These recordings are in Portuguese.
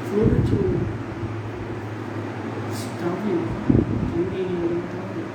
Flor de ouro. Tá ouvindo? Ninguém tá ouvindo.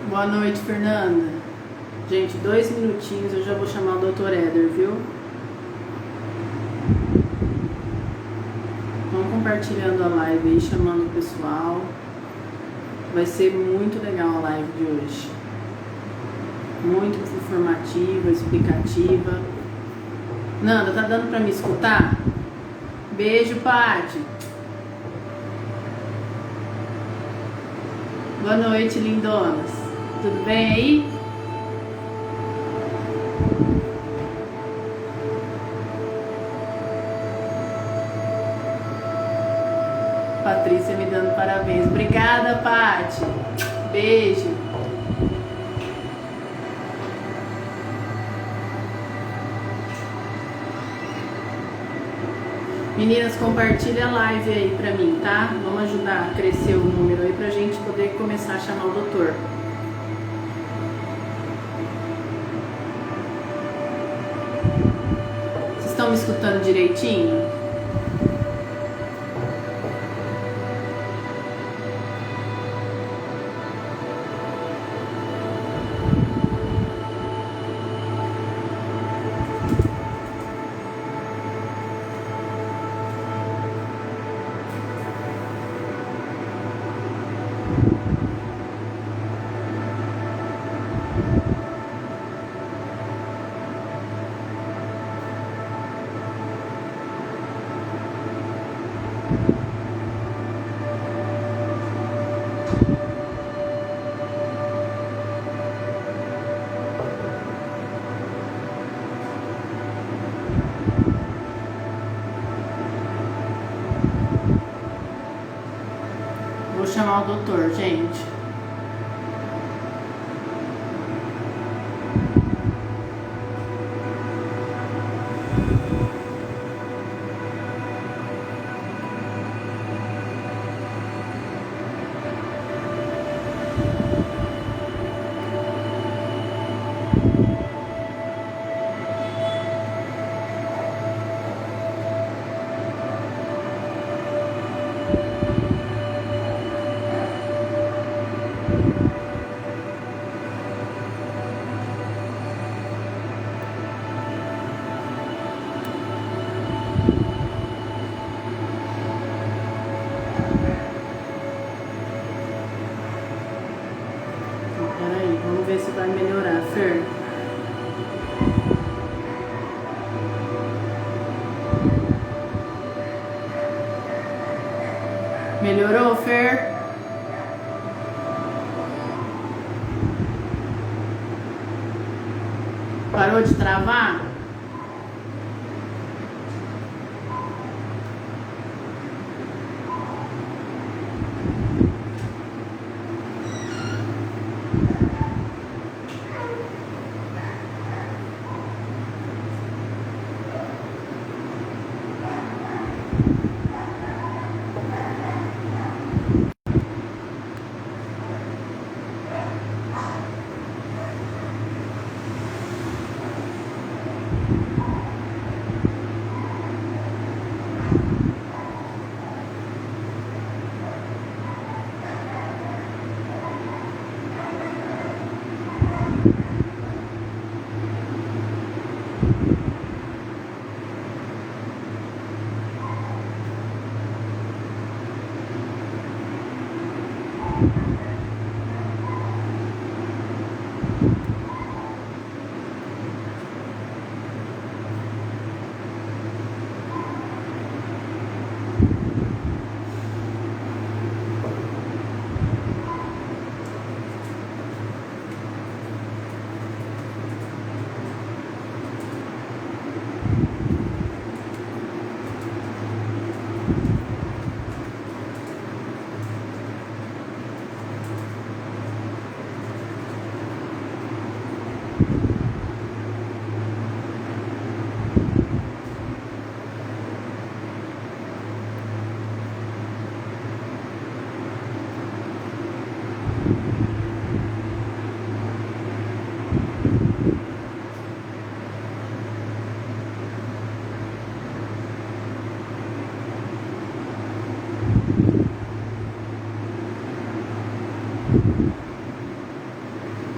Boa noite, Fernanda. Gente, 2 minutinhos eu já vou chamar o Dr. Éder, viu? Vão compartilhando a live aí, chamando o pessoal. Vai ser muito legal a live de hoje. Muito informativa, explicativa. Nanda, tá dando pra me escutar? Beijo, Paty. Boa noite, lindonas. Tudo bem aí? Patrícia me dando parabéns. Obrigada, Paty. Beijo. Meninas, compartilha a live aí pra mim, tá? Vamos ajudar a crescer o número aí pra gente poder começar a chamar o doutor. Vocês estão me escutando direitinho? Vou chamar o doutor, gente. Melhorou, Fer? Parou de travar?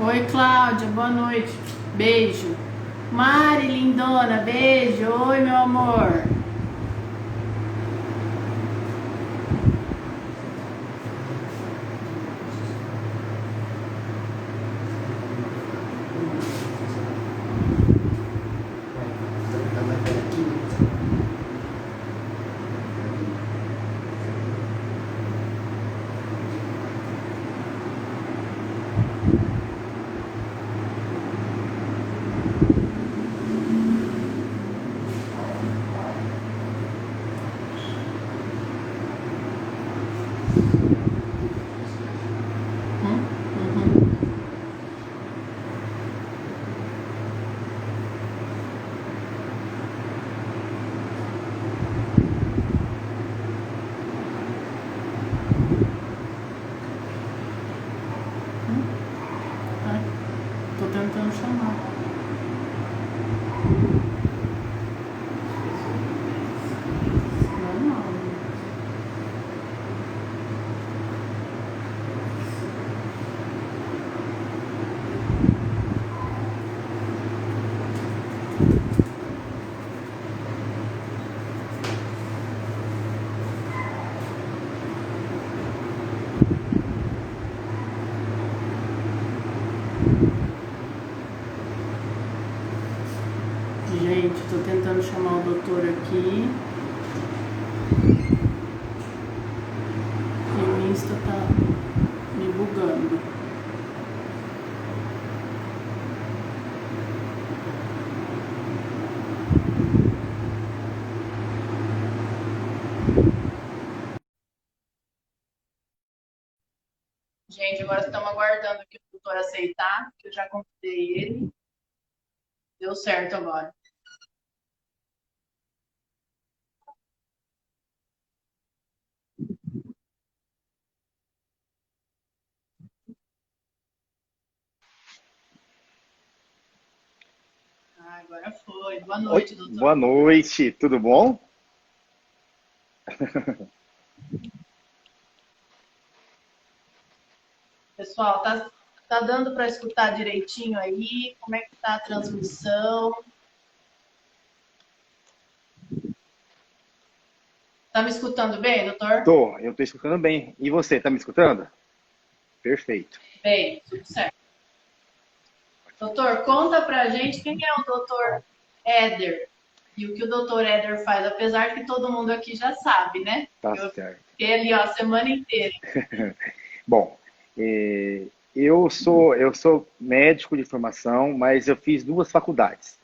Oi, Cláudia, boa noite. Beijo. Mari, lindona, beijo. Oi, meu amor. Tô tentando chamar. Normal. Gente, tô tentando chamar o doutor aqui. E o Insta tá me bugando. Gente, agora estamos aguardando aqui o doutor aceitar, que eu já convidei ele. Deu certo agora. Ah, agora foi. Boa Oi, noite, doutor. boa noite, tudo bom? Pessoal, tá dando para escutar direitinho aí? Como é que tá a transmissão? Tá me escutando bem, doutor? Eu tô escutando bem. E você, tá me escutando? Perfeito. Bem, tudo certo. Doutor, conta pra gente quem é o doutor Éder. E o que o doutor Éder faz, apesar que todo mundo aqui já sabe, né? Tá Eu certo. fiquei ali, ó, a semana inteira. Bom, eu sou médico de formação, mas eu fiz duas faculdades.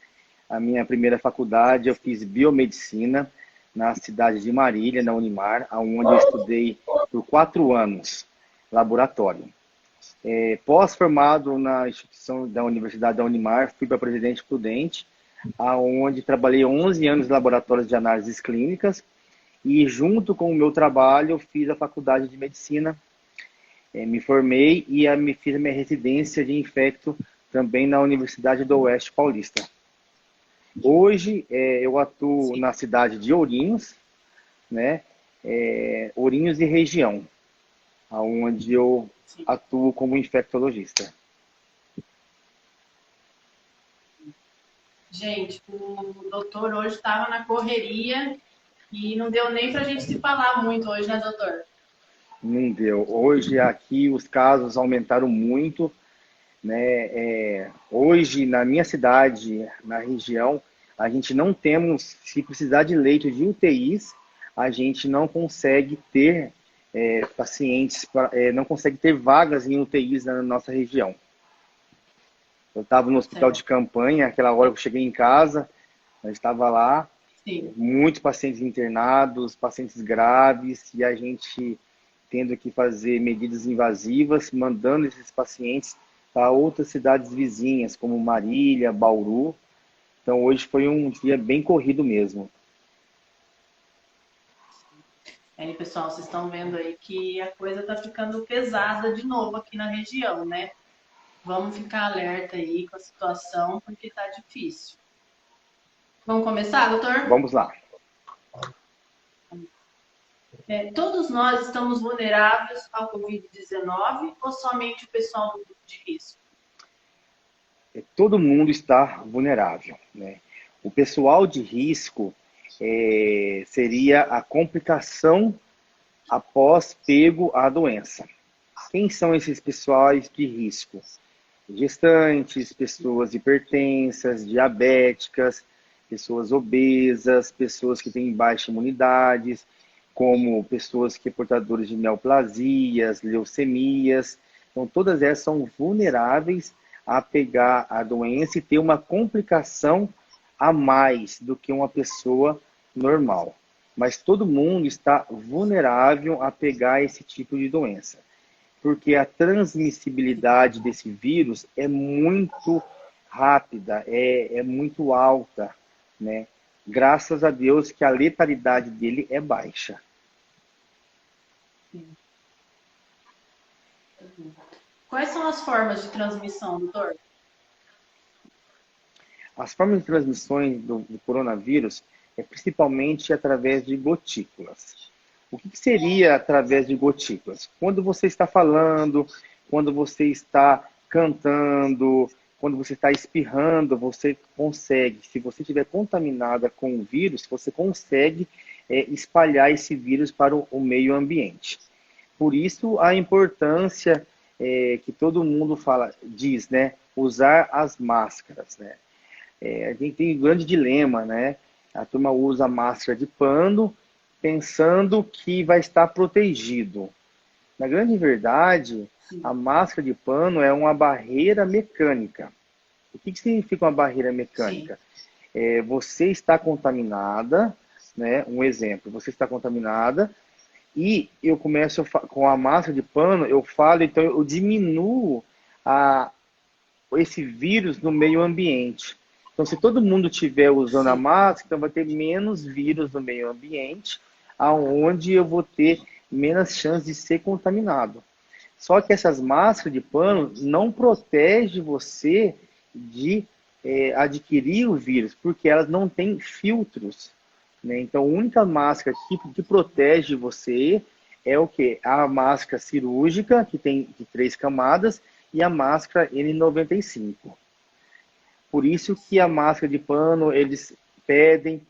A minha primeira faculdade eu fiz biomedicina na cidade de Marília, na Unimar, onde eu estudei por 4 anos laboratório. Pós-formado na instituição da Universidade da Unimar, fui para Presidente Prudente, aonde trabalhei 11 anos em laboratórios de análises clínicas e junto com o meu trabalho eu fiz a faculdade de medicina, me formei e fiz a minha residência de infecto também na Universidade do Oeste Paulista. Hoje eu atuo Sim, na cidade de Ourinhos, né? Ourinhos e região, onde eu sim. atuo como infectologista. Gente, o doutor hoje estava na correria e não deu nem para a gente se falar muito hoje, né, doutor? Não deu. Hoje aqui os casos aumentaram muito, né? Hoje na minha cidade, na região, a gente não temos, se precisar de leito de UTIs, a gente não consegue ter pacientes, não consegue ter vagas em UTIs na nossa região. Eu estava no hospital de Certo. campanha, aquela hora que eu cheguei em casa, eu estava lá, Sim. muitos pacientes internados, pacientes graves, e a gente tendo que fazer medidas invasivas, mandando esses pacientes para outras cidades vizinhas, como Marília, Bauru. Então, hoje foi um dia bem corrido mesmo. Aí, pessoal, vocês estão vendo aí que a coisa está ficando pesada de novo aqui na região, né? Vamos ficar alerta aí com a situação, porque tá difícil. Vamos começar, doutor? Vamos lá. Todos nós estamos vulneráveis ao Covid-19 ou somente o pessoal do grupo de risco? Todo mundo está vulnerável, né? O pessoal de risco seria a complicação após pego a doença. Quem são esses pessoais de risco? Gestantes, pessoas hipertensas, diabéticas, pessoas obesas, pessoas que têm baixa imunidade, como pessoas que portadores de neoplasias, leucemias. Então, todas essas são vulneráveis a pegar a doença e ter uma complicação a mais do que uma pessoa normal. Mas todo mundo está vulnerável a pegar esse tipo de doença, porque a transmissibilidade desse vírus é muito rápida, é muito alta, né? Graças a Deus que a letalidade dele é baixa. Quais são as formas de transmissão, doutor? As formas de transmissões do coronavírus é principalmente através de gotículas. O que seria através de gotículas? Quando você está falando, quando você está cantando, quando você está espirrando, você consegue, se você estiver contaminada com o vírus, você consegue espalhar esse vírus para o meio ambiente. Por isso a importância que todo mundo diz, né? Usar as máscaras, né? A gente tem um grande dilema, né? A turma usa máscara de pano pensando que vai estar protegido. Na grande verdade, a Sim, máscara de pano é uma barreira mecânica. O que significa uma barreira sim, mecânica? Você está contaminada, né? Um exemplo, você está contaminada e eu começo com a máscara de pano, eu falo, então eu diminuo a, esse vírus no meio ambiente. Então, se todo mundo estiver usando a sim. máscara, então vai ter menos vírus no meio ambiente, aonde eu vou ter menos chance de ser contaminado. Só que essas máscaras de pano não protegem você de adquirir o vírus, porque elas não têm filtros, né? Então, a única máscara que protege você é o quê? A máscara cirúrgica, que tem de 3 camadas, e a máscara N95. Por isso que a máscara de pano, eles pedem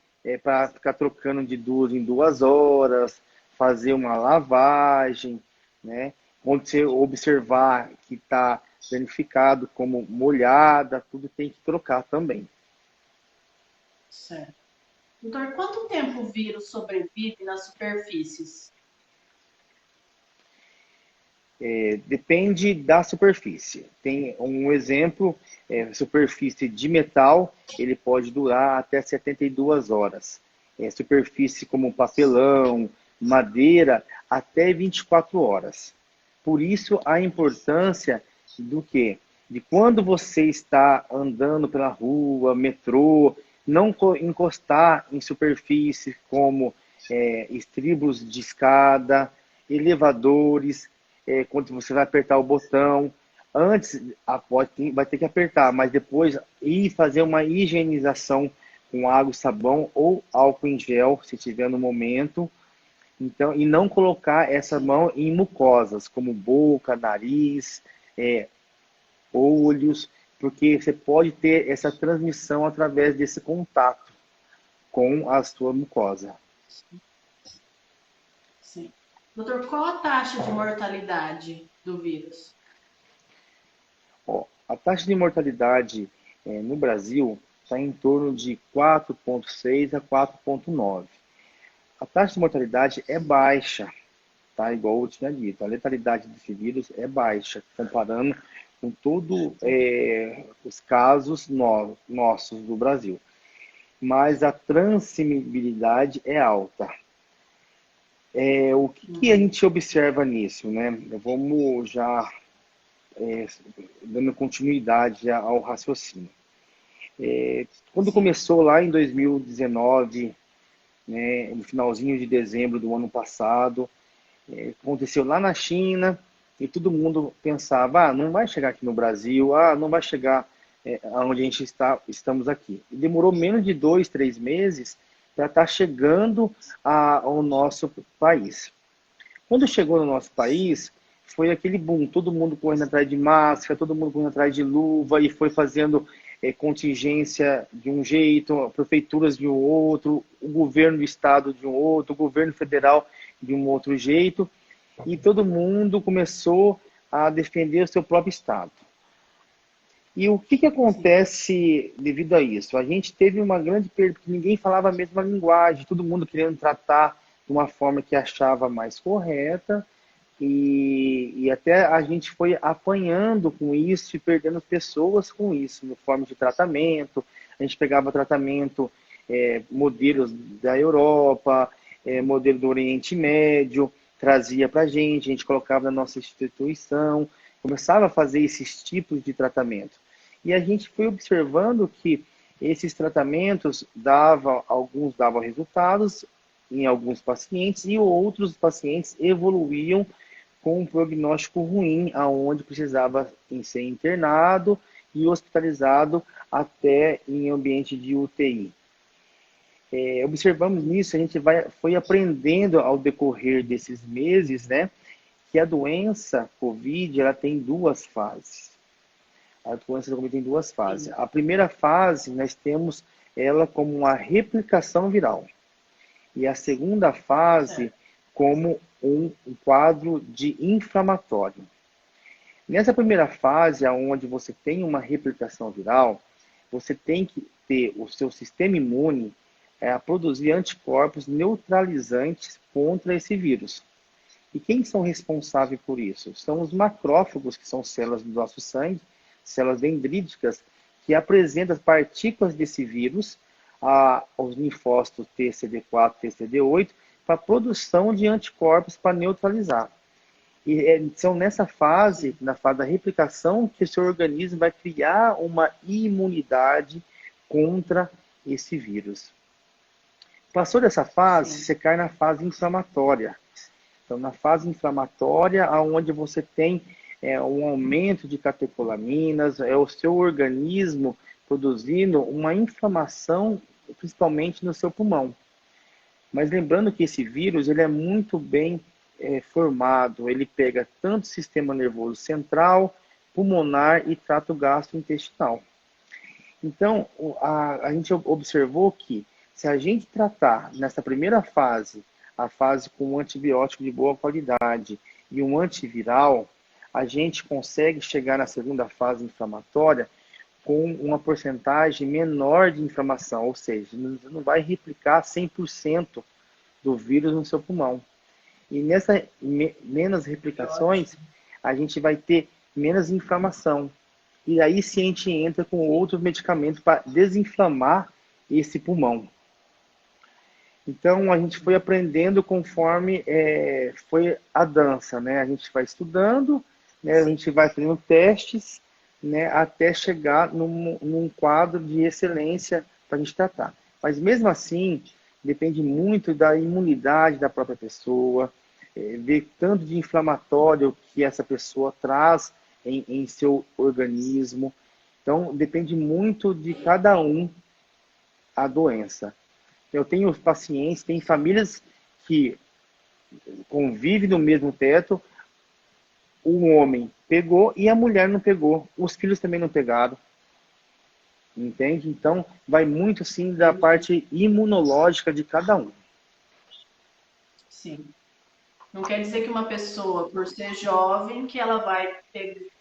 para ficar trocando de 2 em 2 horas, fazer uma lavagem, né? Onde você observar que está danificado como molhada, tudo tem que trocar também. Certo. Doutor, quanto tempo o vírus sobrevive nas superfícies? Depende da superfície. Tem um exemplo, superfície de metal, ele pode durar até 72 horas. Superfície como papelão, madeira, até 24 horas. Por isso, a importância do quê? De quando você está andando pela rua, metrô, não encostar em superfície como estribos de escada, elevadores, quando você vai apertar o botão. Antes, vai ter que apertar, mas depois ir fazer uma higienização com água e sabão ou álcool em gel, se tiver no momento. Então, e não colocar essa mão em mucosas, como boca, nariz, é, olhos, porque você pode ter essa transmissão através desse contato com a sua mucosa. Sim. Doutor, qual a taxa de mortalidade do vírus? Ó, a taxa de mortalidade no Brasil está em torno de 4,6 a 4,9. A taxa de mortalidade é baixa, tá? Igual eu tinha dito. A letalidade desse vírus é baixa, comparando com todos os casos nossos do Brasil. Mas a transmissibilidade é alta. O que a gente observa nisso, né? Vamos já dando continuidade ao raciocínio. Quando começou lá em 2019, né, no finalzinho de dezembro do ano passado, aconteceu lá na China e todo mundo pensava, não vai chegar aqui no Brasil, não vai chegar aonde a gente estamos aqui. E demorou menos de 2, 3 meses para estar chegando ao nosso país. Quando chegou no nosso país, foi aquele boom, todo mundo correndo atrás de máscara, todo mundo correndo atrás de luva e foi fazendo contingência de um jeito, prefeituras de um outro, o governo do estado de um outro, o governo federal de um outro jeito, e todo mundo começou a defender o seu próprio estado. E o que acontece devido a isso? A gente teve uma grande perda, porque ninguém falava a mesma linguagem, todo mundo querendo tratar de uma forma que achava mais correta, e até a gente foi apanhando com isso e perdendo pessoas com isso, no forma de tratamento. A gente pegava tratamento, modelos da Europa, modelo do Oriente Médio, trazia para a gente colocava na nossa instituição, começava a fazer esses tipos de tratamento. E a gente foi observando que esses tratamentos alguns davam resultados em alguns pacientes e outros pacientes evoluíam com um prognóstico ruim, aonde precisava ser internado e hospitalizado até em ambiente de UTI. Observamos nisso, a gente foi aprendendo ao decorrer desses meses, né, que a doença COVID ela tem duas fases. A doença COVID tem duas fases. A primeira fase, nós temos ela como uma replicação viral. E a segunda fase, como um quadro de inflamatório. Nessa primeira fase, onde você tem uma replicação viral, você tem que ter o seu sistema imune a produzir anticorpos neutralizantes contra esse vírus. E quem são responsáveis por isso? São os macrófagos, que são células do nosso sangue, células dendríticas, que apresentam partículas desse vírus aos linfócitos TCD4, TCD8, para a produção de anticorpos para neutralizar. E são nessa fase, na fase da replicação, que o seu organismo vai criar uma imunidade contra esse vírus. Passou dessa fase, você cai na fase inflamatória. Então, na fase inflamatória, onde você tem um aumento de catecolaminas, é o seu organismo produzindo uma inflamação, principalmente no seu pulmão. Mas lembrando que esse vírus ele é muito bem formado, ele pega tanto o sistema nervoso central, pulmonar e trato gastrointestinal. Então, a gente observou que se a gente tratar nessa primeira fase, a fase com um antibiótico de boa qualidade e um antiviral, a gente consegue chegar na segunda fase inflamatória com uma porcentagem menor de inflamação, ou seja, não vai replicar 100% do vírus no seu pulmão. E nessas menos replicações, a gente vai ter menos inflamação. E aí sim a gente entra com outros medicamentos para desinflamar esse pulmão. Então a gente foi aprendendo conforme foi a dança, né? A gente vai estudando, né? A gente vai fazendo testes, né? Até chegar num quadro de excelência para a gente tratar. Mas mesmo assim, depende muito da imunidade da própria pessoa, ver tanto de inflamatório que essa pessoa traz em seu organismo. Então depende muito de cada um a doença. Eu tenho pacientes, tem famílias que convivem no mesmo teto, o homem pegou e a mulher não pegou, os filhos também não pegaram, entende? Então, vai muito, sim, da parte imunológica de cada um. Sim. Não quer dizer que uma pessoa, por ser jovem, que ela vai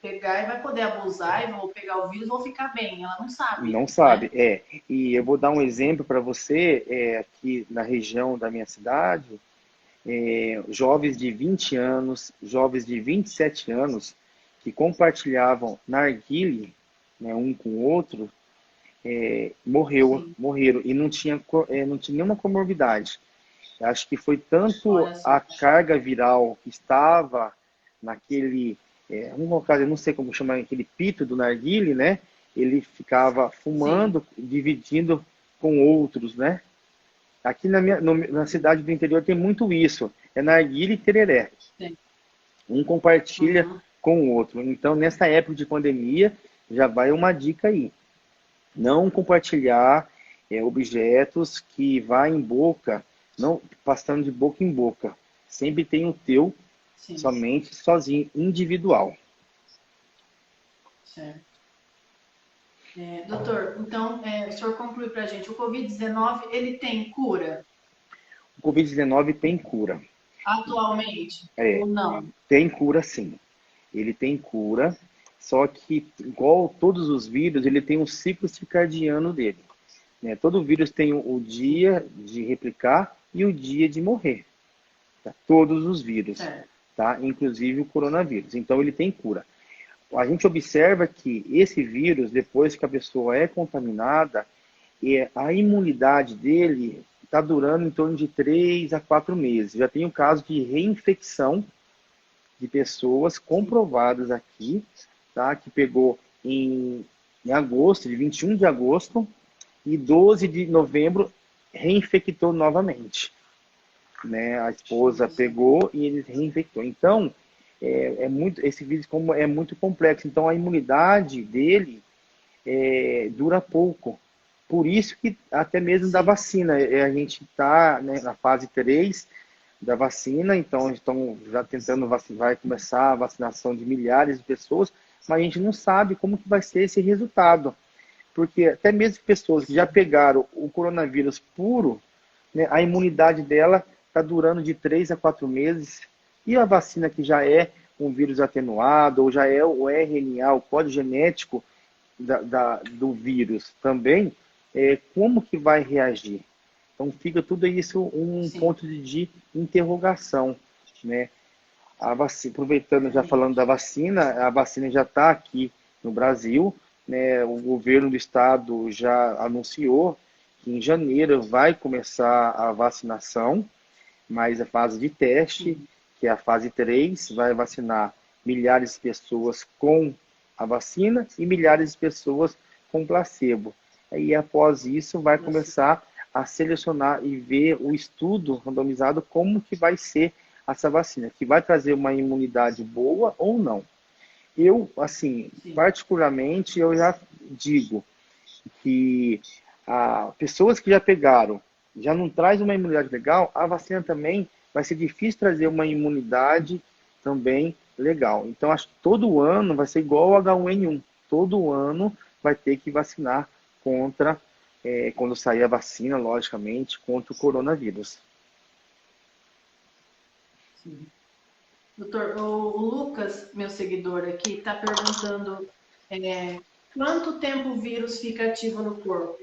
pegar e vai poder abusar e vou pegar o vírus, vou ficar bem. Ela não sabe, Não sabe, né? E eu vou dar um exemplo para você, aqui na região da minha cidade, jovens de 20 anos, jovens de 27 anos, que compartilhavam narguile, né, um com o outro, Sim. morreram, e não tinha nenhuma comorbidade. Acho que foi tanto Olha só. a carga viral que estava naquele, vamos colocar, eu não sei como chamar, aquele pito do narguile, né? Ele ficava Sim. fumando, dividindo com outros, né? Aqui na cidade do interior tem muito isso, é narguile e tereré. Sim. Um compartilha Uhum. com o outro. Então, nessa época de pandemia, já vai uma dica aí. Não compartilhar objetos que vá em boca, não passando de boca em boca. Sempre tem o teu, Sim. somente, sozinho, individual. Certo. Doutor, então, o senhor conclui para a gente, o Covid-19, ele tem cura O Covid-19 tem cura. atualmente ou É, não? tem cura sim. Ele tem cura, só que, igual todos os vírus, ele tem um ciclo circadiano dele. Né? Todo vírus tem o dia de replicar e o dia de morrer. Tá? Todos os vírus, Certo. tá? Inclusive o coronavírus. Então ele tem cura. A gente observa que esse vírus, depois que a pessoa é contaminada, a imunidade dele está durando em torno de 3 a 4 meses. Já tem o caso de reinfecção de pessoas comprovadas aqui, tá? Que pegou em agosto, de 21 de agosto, e 12 de novembro reinfectou novamente. Né? A esposa Nossa. pegou e ele reinfectou. Então, esse vírus como é muito complexo. Então, a imunidade dele dura pouco. Por isso que até mesmo da Sim. vacina, a gente está, né, na fase 3 da vacina, então estão já tentando vacinar, vai começar a vacinação de milhares de pessoas, mas a gente não sabe como que vai ser esse resultado. Porque até mesmo pessoas que já Sim. pegaram o coronavírus puro, né, a imunidade dela está durando de 3 a 4 meses. E a vacina que já é um vírus atenuado, ou já é o RNA, o código genético do vírus também, como que vai reagir? Então fica tudo isso um Sim. ponto de interrogação, né? A vacina, aproveitando já falando Realmente. da vacina, a vacina já está aqui no Brasil, né? O governo do estado já anunciou que em janeiro vai começar a vacinação, mas a fase de teste, Sim. que é a fase 3, vai vacinar milhares de pessoas com a vacina e milhares de pessoas com placebo. Aí após isso vai começar a selecionar e ver o estudo randomizado como que vai ser essa vacina, que vai trazer uma imunidade boa ou não. Eu, assim, Sim. particularmente, eu já digo que pessoas que já pegaram já não traz uma imunidade legal, a vacina também vai ser difícil trazer uma imunidade também legal. Então, acho que todo ano vai ser igual ao H1N1. Todo ano vai ter que vacinar contra, quando sair a vacina, logicamente, contra o coronavírus. Sim. Doutor, o Lucas, meu seguidor aqui, está perguntando Quanto tempo o vírus fica ativo no corpo?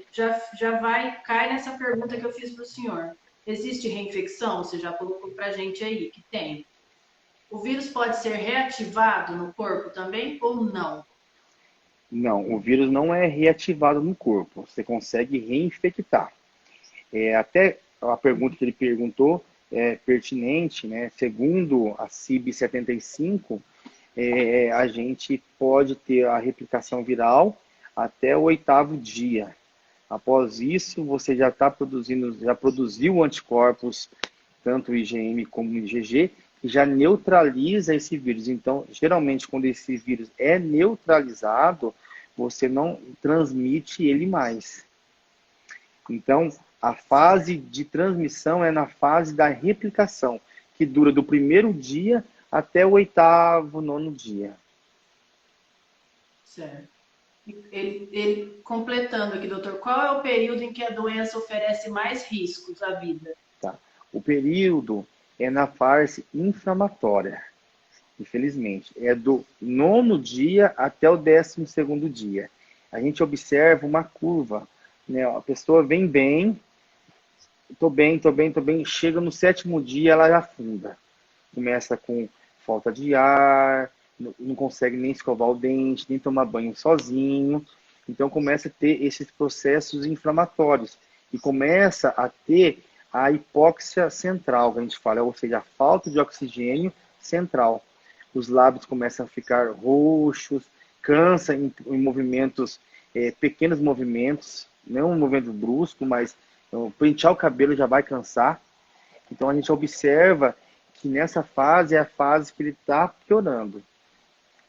Cai nessa pergunta que eu fiz para o senhor. Existe reinfecção? Você já colocou para a gente aí que tem. O vírus pode ser reativado no corpo também ou não? Não, o vírus não é reativado no corpo. Você consegue reinfectar. Até a pergunta que ele perguntou é pertinente, né? Segundo a CIB 75, a gente pode ter a replicação viral até o 8º dia. Após isso, você já está produzindo, já produziu anticorpos, tanto o IgM como o IgG, que já neutraliza esse vírus. Então, geralmente, quando esse vírus é neutralizado, você não transmite ele mais. Então, a fase de transmissão é na fase da replicação, que dura do primeiro dia até o 8º, 9º dia. Certo. Ele completando aqui, doutor, qual é o período em que a doença oferece mais riscos à vida? Tá? O período é na fase inflamatória, infelizmente. É do 9º dia até o 12º dia. A gente observa uma curva, né? A pessoa vem bem, tô bem, tô bem, tô bem. Chega no 7º dia, ela afunda. Começa com falta de ar, não consegue nem escovar o dente, nem tomar banho sozinho. Então começa a ter esses processos inflamatórios e começa a ter a hipóxia central, que a gente fala, ou seja, a falta de oxigênio central. Os lábios começam a ficar roxos, cansa em movimentos, pequenos movimentos, não um movimento brusco, mas pentear o cabelo já vai cansar. Então a gente observa que nessa fase é a fase que ele está piorando.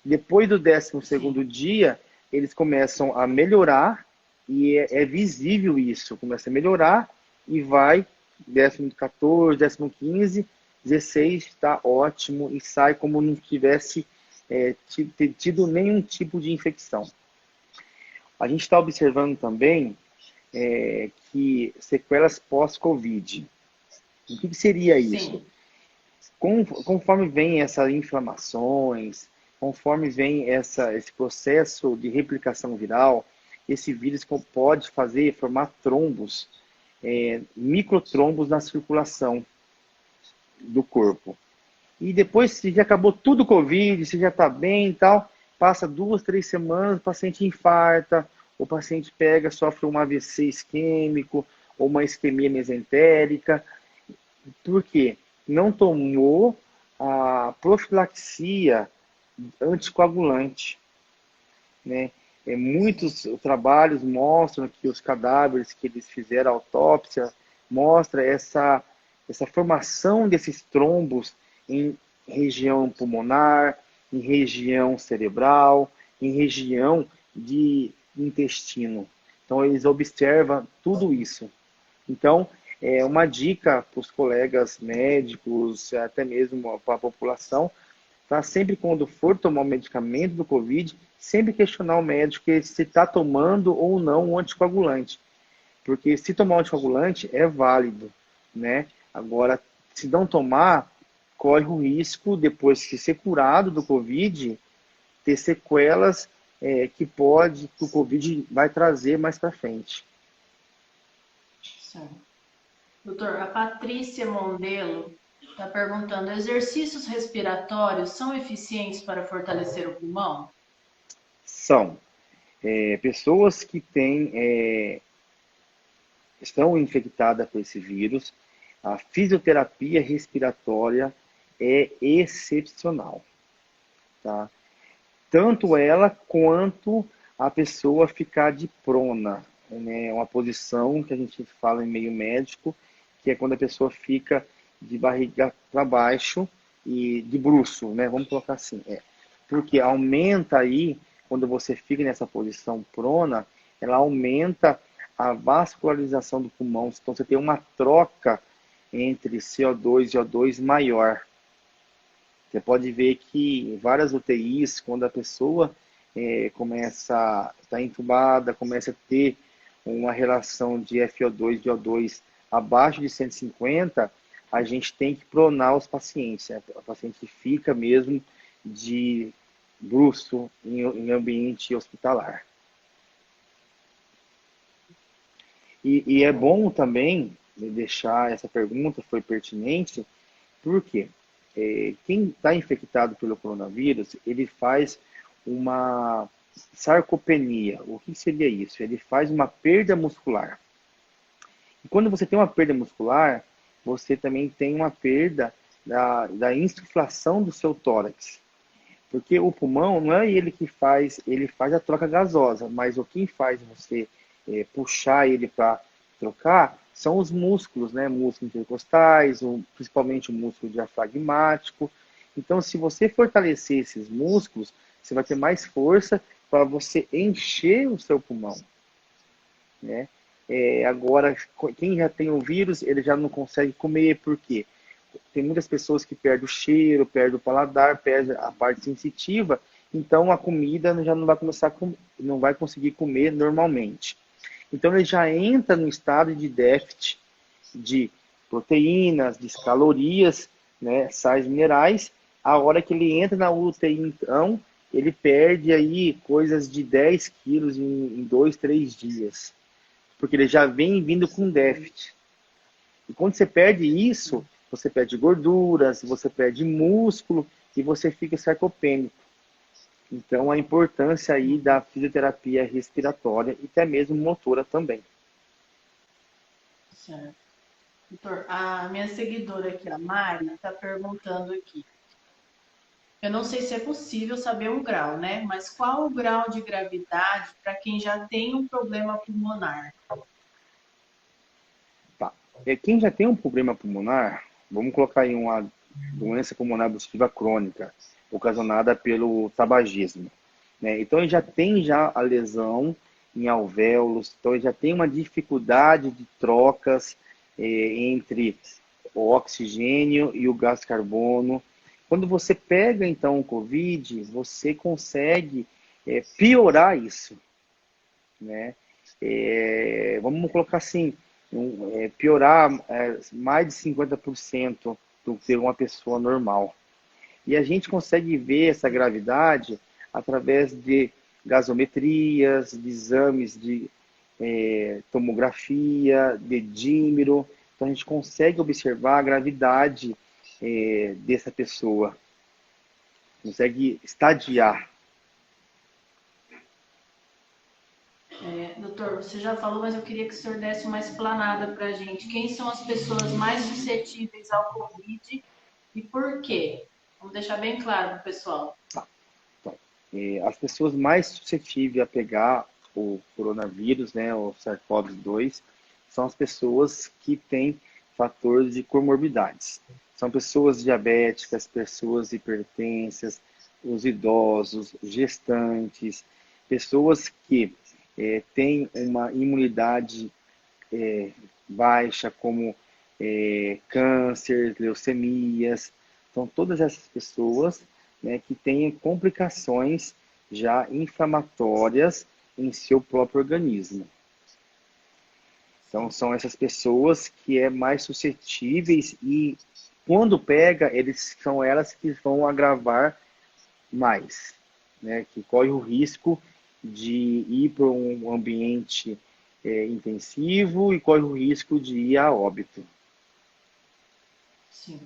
Depois do 12º dia, eles começam a melhorar, e é visível isso, começa a melhorar, e vai 14º, 15º, 16 está ótimo, e sai como não tivesse tido nenhum tipo de infecção. A gente está observando também que sequelas pós-Covid. O que seria isso? Sim. Conforme vem essas inflamações, conforme vem esse processo de replicação viral, esse vírus pode formar trombos, microtrombos na circulação do corpo. E depois, se já acabou tudo o Covid, se já está bem e tal, passa 2, 3 semanas, o paciente infarta, o paciente sofre um AVC isquêmico, ou uma isquemia mesentérica. Por quê? Não tomou a profilaxia anticoagulante, né? Muitos trabalhos mostram que os cadáveres que eles fizeram a autópsia mostra essa formação desses trombos em região pulmonar, em região cerebral, em região de intestino. Então eles observam tudo isso. Então, uma dica para os colegas médicos, até mesmo para a população, tá? Sempre quando for tomar o medicamento do Covid, sempre questionar o médico se está tomando ou não um anticoagulante. Porque se tomar um anticoagulante é válido, né? Agora, se não tomar, corre o risco, depois de ser curado do Covid, ter sequelas que o Covid vai trazer mais para frente. Certo. Doutor, a Patrícia Mondelo está perguntando: exercícios respiratórios são eficientes para fortalecer o pulmão? São pessoas que estão infectadas por esse vírus. A fisioterapia respiratória é excepcional, tá? Tanto ela quanto a pessoa ficar de prona, né? É uma posição que a gente fala em meio médico, que é quando a pessoa fica de barriga para baixo e de bruço, né? Vamos colocar assim, porque aumenta aí, quando você fica nessa posição prona, ela aumenta a vascularização do pulmão, então você tem uma troca entre CO2 e O2 maior. Você pode ver que em várias UTIs, quando a pessoa começa a estar entubada, começa a ter uma relação de FO2 e O2 abaixo de 150, a gente tem que pronar os pacientes. O paciente fica mesmo de bruço em ambiente hospitalar. E é bom também deixar essa pergunta, foi pertinente, porque quem está infectado pelo coronavírus, ele faz uma sarcopenia. O que seria isso? Ele faz uma perda muscular. E quando você tem uma perda muscular, você também tem uma perda da insuflação do seu tórax. Porque o pulmão não é ele faz a troca gasosa, mas o que faz você puxar ele para trocar são os músculos, né? Músculos intercostais, principalmente o músculo diafragmático. Então, se você fortalecer esses músculos, você vai ter mais força para você encher o seu pulmão, né? Agora, quem já tem o vírus, ele já não consegue comer, por quê? Tem muitas pessoas que perdem o cheiro, perdem o paladar, perdem a parte sensitiva, então a comida já não vai começar não vai conseguir comer normalmente. Então ele já entra no estado de déficit de proteínas, de calorias, né, sais minerais. A hora que ele entra na UTI, então, ele perde aí coisas de 10 quilos em 2, 3 dias. Porque ele já vem vindo com déficit. E quando você perde isso, você perde gorduras, você perde músculo e você fica sarcopênico. Então, a importância aí da fisioterapia respiratória e até mesmo motora também. Certo. Doutor, a minha seguidora aqui, a Mari, está perguntando aqui. Eu não sei se é possível saber um grau, né? Mas qual o grau de gravidade para quem já tem um problema pulmonar? Tá. Quem já tem um problema pulmonar, vamos colocar aí uma doença pulmonar obstrutiva crônica, ocasionada pelo tabagismo, né? Então ele já tem a lesão em alvéolos, então ele já tem uma dificuldade de trocas entre o oxigênio e o gás carbono. Quando você pega então o COVID, você consegue piorar isso, né? Vamos colocar assim, piorar mais de 50% do que uma pessoa normal. E a gente consegue ver essa gravidade através de gasometrias, de exames de tomografia, de dímero. Então a gente consegue observar a gravidade dessa pessoa, consegue estadiar. Doutor, você já falou, mas eu queria que o senhor desse uma explanada para a gente. Quem são as pessoas mais suscetíveis ao Covid e por quê? Vamos deixar bem claro para o pessoal. Então, as pessoas mais suscetíveis a pegar o coronavírus, né, o SARS-CoV-2, são as pessoas que têm fatores de comorbidades. São pessoas diabéticas, pessoas hipertensas, os idosos, gestantes, pessoas que têm uma imunidade baixa, como câncer, leucemias. Então, todas essas pessoas, né, que têm complicações já inflamatórias em seu próprio organismo. Então, são essas pessoas que é mais suscetíveis e, quando pega, são elas que vão agravar mais, né? Que corre o risco de ir para um ambiente intensivo e corre o risco de ir a óbito. Sim.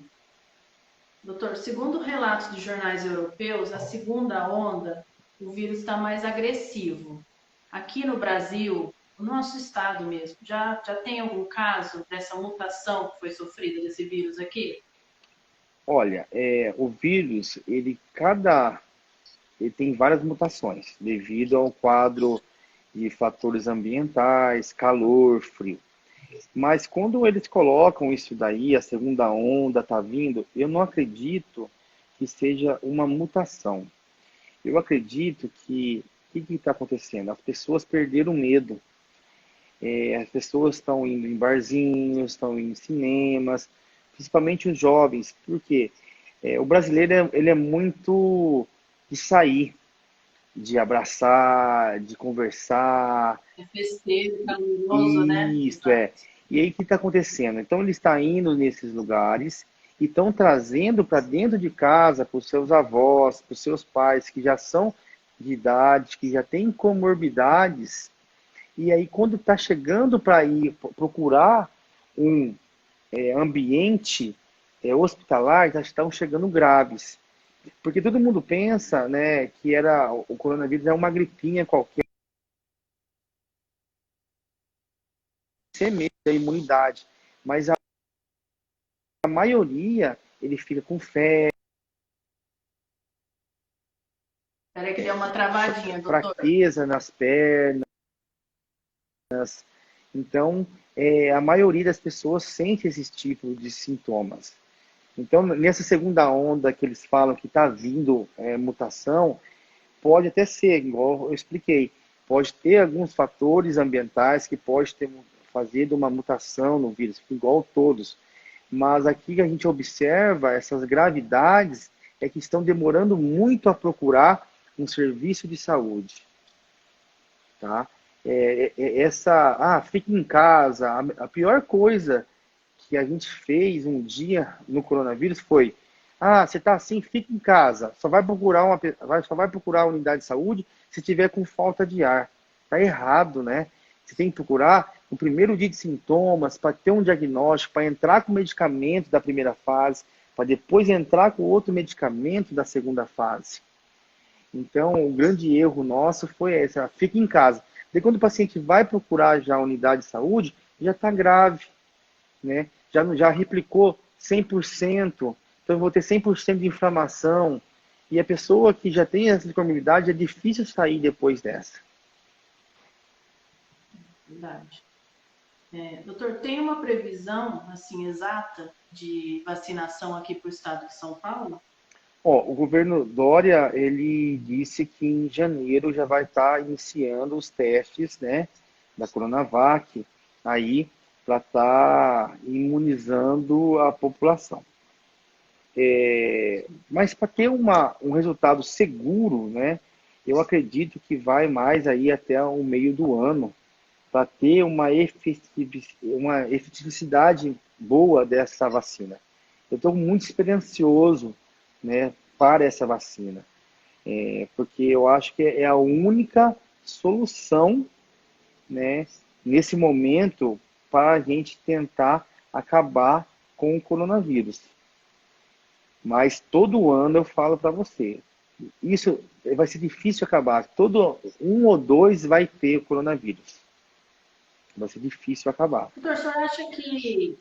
Doutor, segundo relatos de jornais europeus, a segunda onda, o vírus está mais agressivo. Aqui no Brasil, no nosso estado mesmo, já tem algum caso dessa mutação que foi sofrida desse vírus aqui? Olha, o vírus, ele tem várias mutações, devido ao quadro de fatores ambientais, calor, frio. Mas quando eles colocam isso daí, a segunda onda está vindo, eu não acredito que seja uma mutação. Eu acredito que o que está acontecendo? As pessoas perderam medo. As pessoas estão indo em barzinhos, estão indo em cinemas, principalmente os jovens. Por quê? O brasileiro ele é muito de sair, de abraçar, de conversar. É festeiro, caloroso, né? Isso é. E aí o que está acontecendo? Então ele está indo nesses lugares e estão trazendo para dentro de casa, para os seus avós, para os seus pais, que já são de idade, que já têm comorbidades, E aí, quando está chegando para ir procurar um ambiente hospitalar, já estão chegando graves. Porque todo mundo pensa, né, que o coronavírus é uma gripinha qualquer, ser mesmo a imunidade. Mas a maioria, ele fica com febre, Peraí que deu uma travadinha, doutor. fraqueza nas pernas. Então, a maioria das pessoas sente esse tipo de sintomas. Então, nessa segunda onda que eles falam que está vindo mutação, pode até ser, igual eu expliquei, pode ter alguns fatores ambientais que pode fazer de uma mutação no vírus, igual todos. Mas aqui a gente observa essas gravidades é que estão demorando muito a procurar um serviço de saúde, tá? Fique em casa. A pior coisa que a gente fez um dia no coronavírus foi: você está assim, fique em casa. Só vai procurar a unidade de saúde se tiver com falta de ar. Tá errado, né? Você tem que procurar no primeiro dia de sintomas para ter um diagnóstico, para entrar com o medicamento da primeira fase, para depois entrar com outro medicamento da segunda fase. Então, o grande erro nosso foi esse: fique em casa. Daí, quando o paciente vai procurar já a unidade de saúde, já está grave, né? Já replicou 100%, então eu vou ter 100% de inflamação. E a pessoa que já tem essa comorbidade, é difícil sair depois dessa. Verdade. Doutor, tem uma previsão, assim, exata de vacinação aqui para o estado de São Paulo? O governo Dória, ele disse que em janeiro já vai estar iniciando os testes, né, da Coronavac, aí para estar imunizando a população. Mas para ter um resultado seguro, né, eu acredito que vai mais aí até o meio do ano, para ter uma efetividade boa dessa vacina. Eu estou muito esperançoso, né, para essa vacina, porque eu acho que é a única solução, né, nesse momento para a gente tentar acabar com o coronavírus. Mas todo ano eu falo para você, isso vai ser difícil acabar. Todo um ou dois vai ter o coronavírus. Vai ser difícil acabar. Doutor, o senhor acha que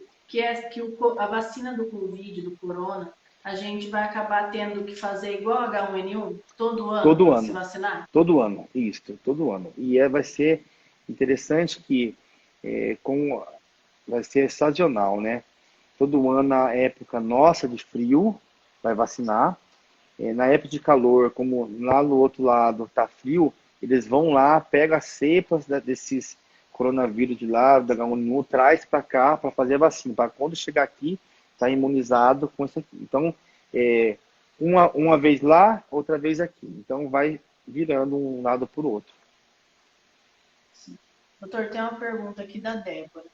a vacina do Covid, do corona, a gente vai acabar tendo que fazer igual H1N1 todo ano Todo para se ano. vacinar? Todo ano, isso, todo ano. E vai ser interessante que vai ser sazonal, né? Todo ano, na época nossa de frio, vai vacinar. Na época de calor, como lá no outro lado tá frio, eles vão lá, pegam as cepas desses coronavírus de lá, da H1N1, traz para cá para fazer a vacina, para quando chegar aqui, tá imunizado com isso aqui. Então, uma vez lá, outra vez aqui. Então, vai virando um lado por outro. Doutor, tem uma pergunta aqui da Débora.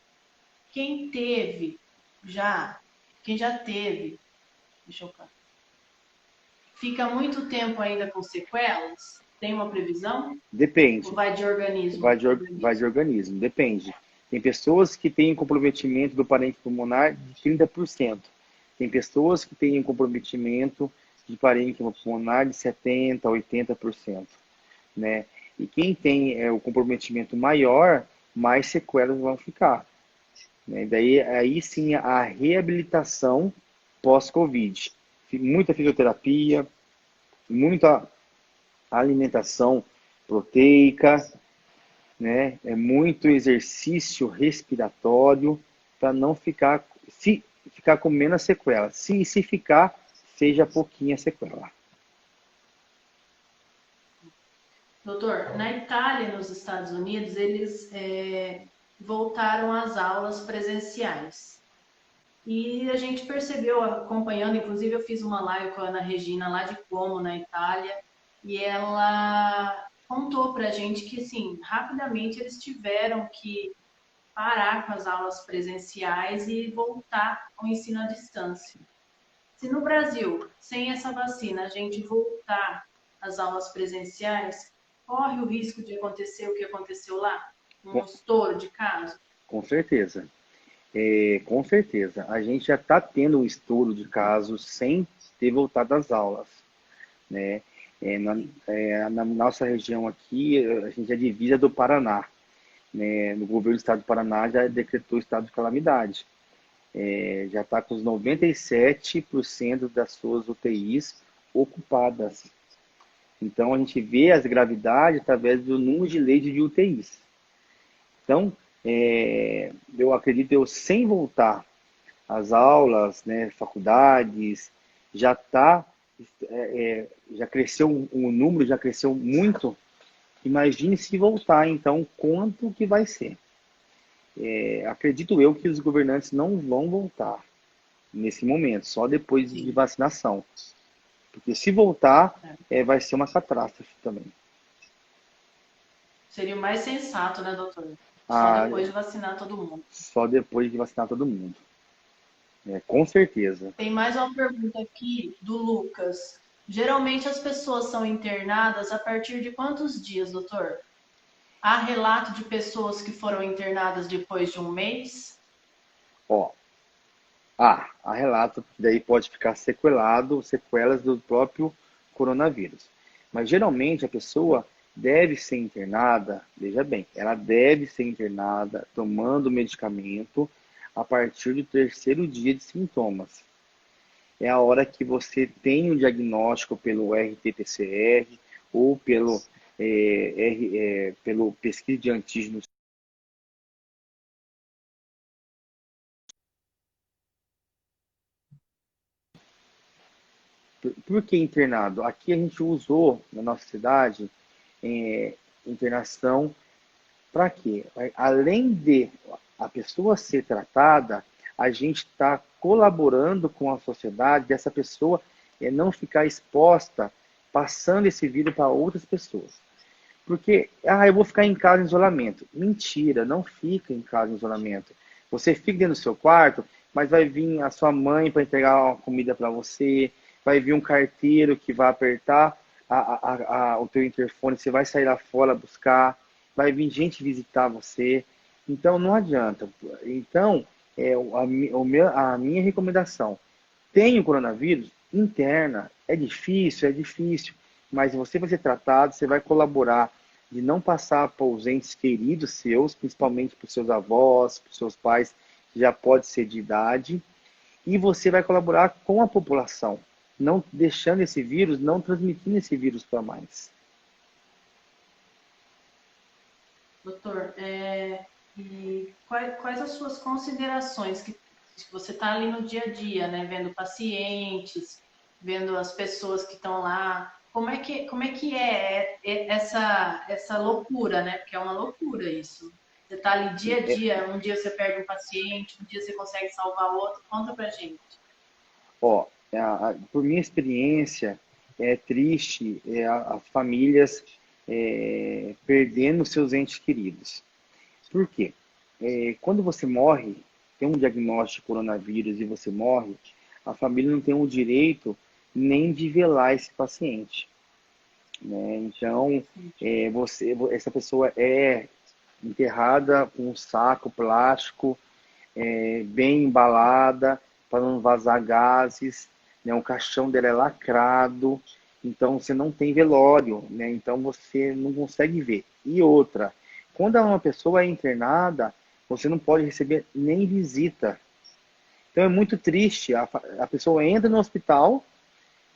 Quem teve já, quem já teve, deixa eu ver, fica muito tempo ainda com sequelas? Tem uma previsão? Depende. Ou vai de Vai organismo? de organismo, depende. Tem pessoas que têm comprometimento do parente pulmonar de 30%. Tem pessoas que têm comprometimento de parênquima pulmonar de 70%, 80%. Né? E quem tem o comprometimento maior, mais sequelas vão ficar. Né? Daí, aí sim, a reabilitação pós-Covid. Muita fisioterapia, muita alimentação proteica, né? É muito exercício respiratório para não ficar, se ficar com menos sequela. Se ficar, seja pouquinha sequela. Doutor, na Itália e nos Estados Unidos, eles voltaram às aulas presenciais. E a gente percebeu, acompanhando, inclusive eu fiz uma live com a Ana Regina lá de Como, na Itália, e ela contou pra gente que, assim, rapidamente eles tiveram que parar com as aulas presenciais e voltar ao ensino à distância. Se no Brasil, sem essa vacina, a gente voltar às aulas presenciais, corre o risco de acontecer o que aconteceu lá? um estouro de casos? Com certeza. Com certeza. A gente já está tendo um estouro de casos sem ter voltado às aulas, né? Na nossa região aqui, a gente é divisa do Paraná, né? No governo do estado do Paraná já decretou estado de calamidade. Já está com os 97% das suas UTIs ocupadas. Então, a gente vê as gravidades através do número de leitos de UTIs. Então, eu acredito, eu sem voltar às aulas, né, faculdades, já está, já cresceu, o número já cresceu muito. Imagine se voltar, então, quanto que vai ser. Acredito eu que os governantes não vão voltar nesse momento, só depois de Sim. vacinação. Porque se voltar, vai ser uma catástrofe também. Seria o mais sensato, né, doutor? Só Ah, depois de vacinar todo mundo. só depois de vacinar todo mundo. Com certeza. Tem mais uma pergunta aqui do Lucas. Geralmente as pessoas são internadas a partir de quantos dias, doutor? Há relato de pessoas que foram internadas depois de um mês? Ó, há relato que daí pode ficar sequelas do próprio coronavírus. Mas geralmente a pessoa deve ser internada, veja bem, ela deve ser internada tomando medicamento a partir do terceiro dia de sintomas. É a hora que você tem o diagnóstico pelo RT-PCR ou pelo pesquisa de antígenos. Por que internado? Aqui a gente usou, na nossa cidade, internação para quê? Além de a pessoa ser tratada, a gente está colaborando com a sociedade dessa pessoa não ficar exposta, passando esse vírus para outras pessoas. Porque, eu vou ficar em casa em isolamento. Mentira, não fica em casa em isolamento. Você fica dentro do seu quarto, mas vai vir a sua mãe para entregar uma comida para você, vai vir um carteiro que vai apertar o teu interfone, você vai sair lá fora buscar, vai vir gente visitar você. Então, não adianta. Então, a minha recomendação, tem o coronavírus? Interna. É difícil, mas você vai ser tratado, você vai colaborar de não passar para os entes queridos seus, principalmente para os seus avós, para os seus pais, que já pode ser de idade, e você vai colaborar com a população, não deixando esse vírus, não transmitindo esse vírus para mais. Doutor, e quais as suas considerações que você está ali no dia a dia, né, vendo pacientes, vendo as pessoas que estão lá, como é que é essa loucura, né? Porque é uma loucura isso. Você está ali dia a dia, um dia você perde um paciente, um dia você consegue salvar outro. Conta pra gente. Ó, por minha experiência, é triste as famílias perdendo seus entes queridos. Por quê? Quando você morre, tem um diagnóstico de coronavírus e você morre, a família não tem o direito nem de velar esse paciente, né? Então, essa pessoa é enterrada com um saco plástico, bem embalada, para não vazar gases, né? O caixão dela é lacrado, então você não tem velório, né? Então você não consegue ver. E outra, quando uma pessoa é internada, você não pode receber nem visita. Então é muito triste, a pessoa entra no hospital,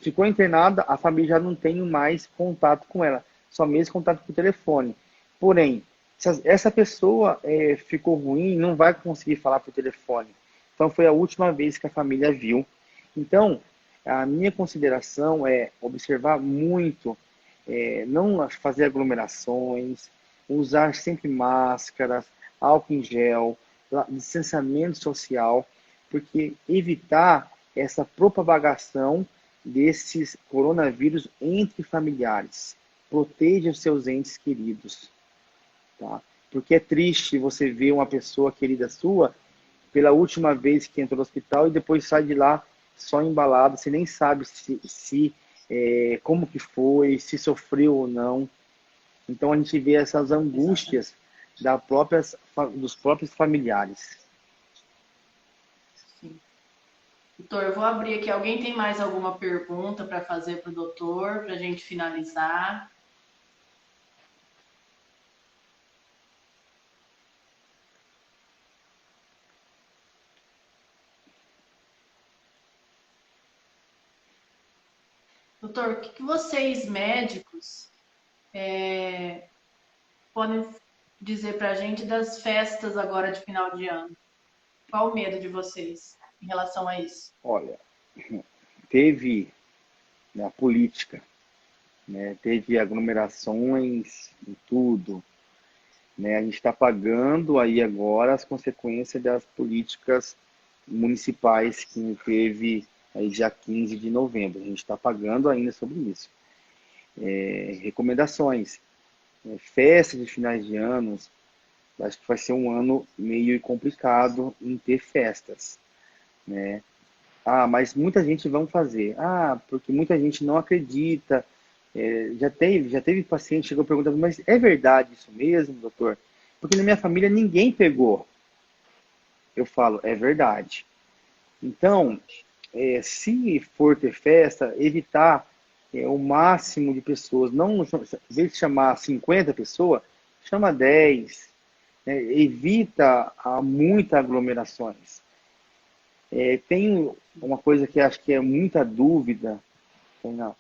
ficou internada, a família já não tem mais contato com ela, só mesmo contato por telefone. Porém, se essa pessoa ficou ruim, não vai conseguir falar por telefone. Então foi a última vez que a família viu. Então, a minha consideração é observar muito, não fazer aglomerações, usar sempre máscaras, álcool em gel, distanciamento social, porque evitar essa propagação desses coronavírus entre familiares. Proteja os seus entes queridos, tá? Porque é triste você ver uma pessoa querida sua pela última vez que entrou no hospital e depois sai de lá só embalado, você nem sabe como que foi, se sofreu ou não. Então a gente vê essas angústias dos próprios familiares. Sim. Doutor, eu vou abrir aqui. Alguém tem mais alguma pergunta para fazer para o doutor, para a gente finalizar? Doutor, o que vocês, médicos, podem dizer para a gente das festas agora de final de ano? Qual o medo de vocês em relação a isso? Olha, teve, né, a política, né, teve aglomerações em tudo, né, a gente está pagando aí agora as consequências das políticas municipais que teve aí dia 15 de novembro. A gente está pagando ainda sobre isso. Recomendações. Festa de finais de anos, acho que vai ser um ano meio complicado em ter festas, né? Ah, mas muita gente vão fazer. Ah, porque muita gente não acredita. Já teve paciente que chegou perguntando, mas é verdade isso mesmo, doutor? Porque na minha família ninguém pegou. Eu falo, é verdade. Então, se for ter festa, evitar o máximo de pessoas. Não, em vez de chamar 50 pessoas, chama 10. Né? Evita muitas aglomerações. Tem uma coisa que acho que é muita dúvida, não,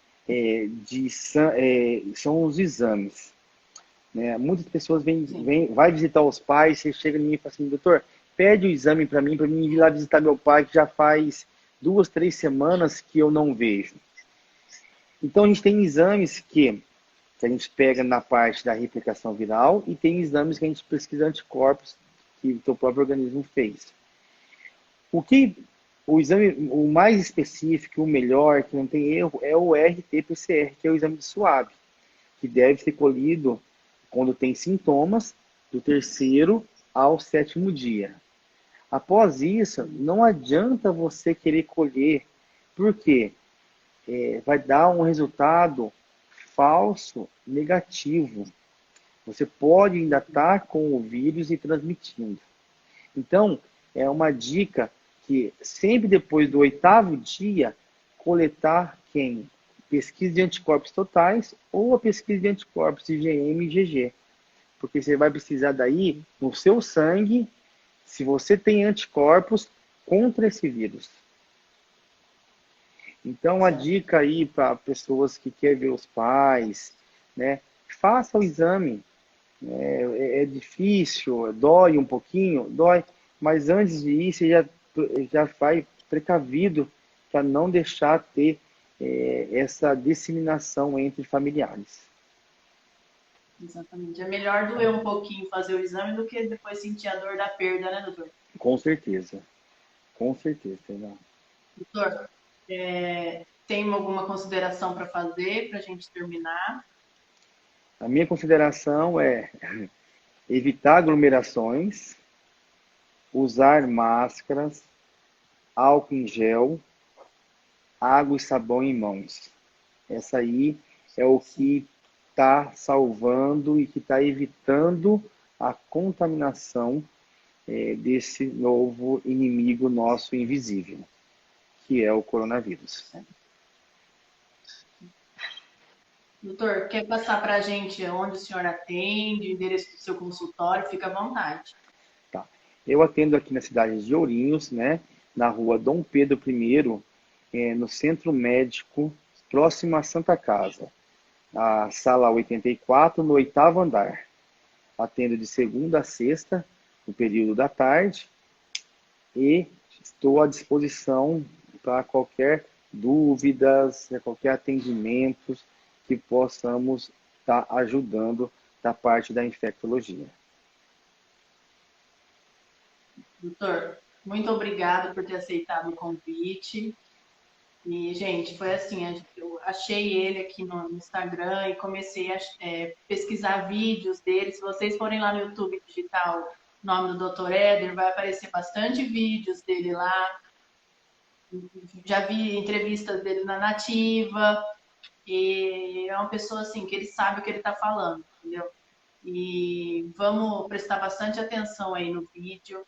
são os exames. Né? Muitas pessoas vai visitar os pais, você chega em mim e fala assim, doutor, pede o exame para mim ir lá visitar meu pai, que já faz 2, 3 semanas que eu não vejo. Então, a gente tem exames que a gente pega na parte da replicação viral e tem exames que a gente pesquisa anticorpos que o teu próprio organismo fez. O que o exame, o mais específico, o melhor, que não tem erro, é o RT-PCR, que é o exame de suave, que deve ser colhido quando tem sintomas do terceiro ao sétimo dia. Após isso, não adianta você querer colher, porque vai dar um resultado falso negativo. Você pode ainda estar com o vírus e transmitindo. Então, é uma dica que sempre depois do 8º dia, coletar quem? Pesquisa de anticorpos totais ou a pesquisa de anticorpos IgM e IgG. Porque você vai precisar daí, no seu sangue, se você tem anticorpos contra esse vírus. Então, a dica aí para pessoas que querem ver os pais, né? Faça o exame. É difícil, dói um pouquinho, dói, mas antes de ir, você já vai precavido para não deixar ter essa disseminação entre familiares. Exatamente. É melhor doer um pouquinho fazer o exame do que depois sentir a dor da perda, né, doutor? Com certeza, com certeza. Doutor, tem alguma consideração para fazer para a gente terminar? A minha consideração é evitar aglomerações, usar máscaras, álcool em gel, água e sabão em mãos. Essa aí é o que está salvando e que está evitando a contaminação desse novo inimigo nosso invisível, que é o coronavírus. Doutor, quer passar para a gente onde o senhor atende, o endereço do seu consultório? Fica à vontade. Tá. Eu atendo aqui na cidade de Ourinhos, né, na rua Dom Pedro I, no Centro Médico, próximo à Santa Casa, a sala 84, no 8º andar. Atendo de segunda a sexta, no período da tarde, e estou à disposição para qualquer dúvidas, qualquer atendimento que possamos estar ajudando da parte da infectologia. Doutor, muito obrigada por ter aceitado o convite. E, gente, foi assim, eu achei ele aqui no Instagram e comecei a pesquisar vídeos dele. Se vocês forem lá no YouTube digitar o nome do Dr. Éder, vai aparecer bastante vídeos dele lá. Já vi entrevistas dele na Nativa. E é uma pessoa assim que ele sabe o que ele está falando, entendeu? E vamos prestar bastante atenção aí no vídeo.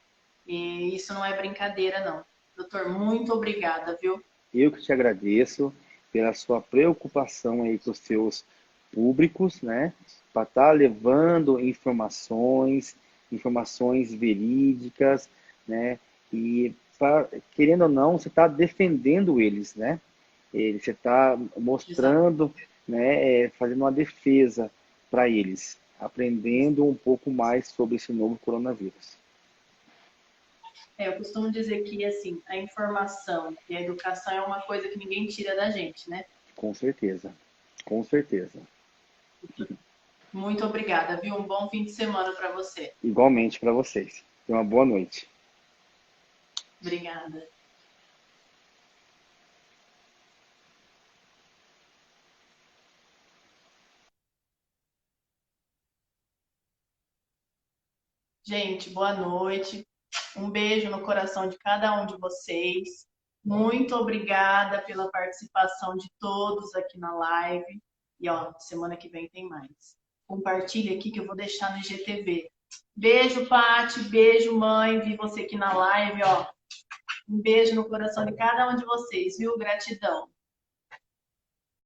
E isso não é brincadeira, não. Doutor, muito obrigada, viu? Eu que te agradeço pela sua preocupação aí com os seus públicos, né? Para estar levando informações verídicas, né? E querendo ou não, você está defendendo eles, né? Você está Exato. mostrando, né? Fazendo uma defesa para eles, aprendendo um pouco mais sobre esse novo coronavírus. Eu costumo dizer que, assim, a informação e a educação é uma coisa que ninguém tira da gente, né? Com certeza, com certeza. Muito obrigada, viu? Um bom fim de semana para você. Igualmente para vocês. Tenha uma boa noite. Obrigada. Gente, boa noite. Um beijo no coração de cada um de vocês. Muito obrigada pela participação de todos aqui na live. E ó, semana que vem tem mais. Compartilhe aqui que eu vou deixar no IGTV. Beijo, Pati. Beijo, mãe. Vi você aqui na live, ó. Um beijo no coração de cada um de vocês, viu? Gratidão.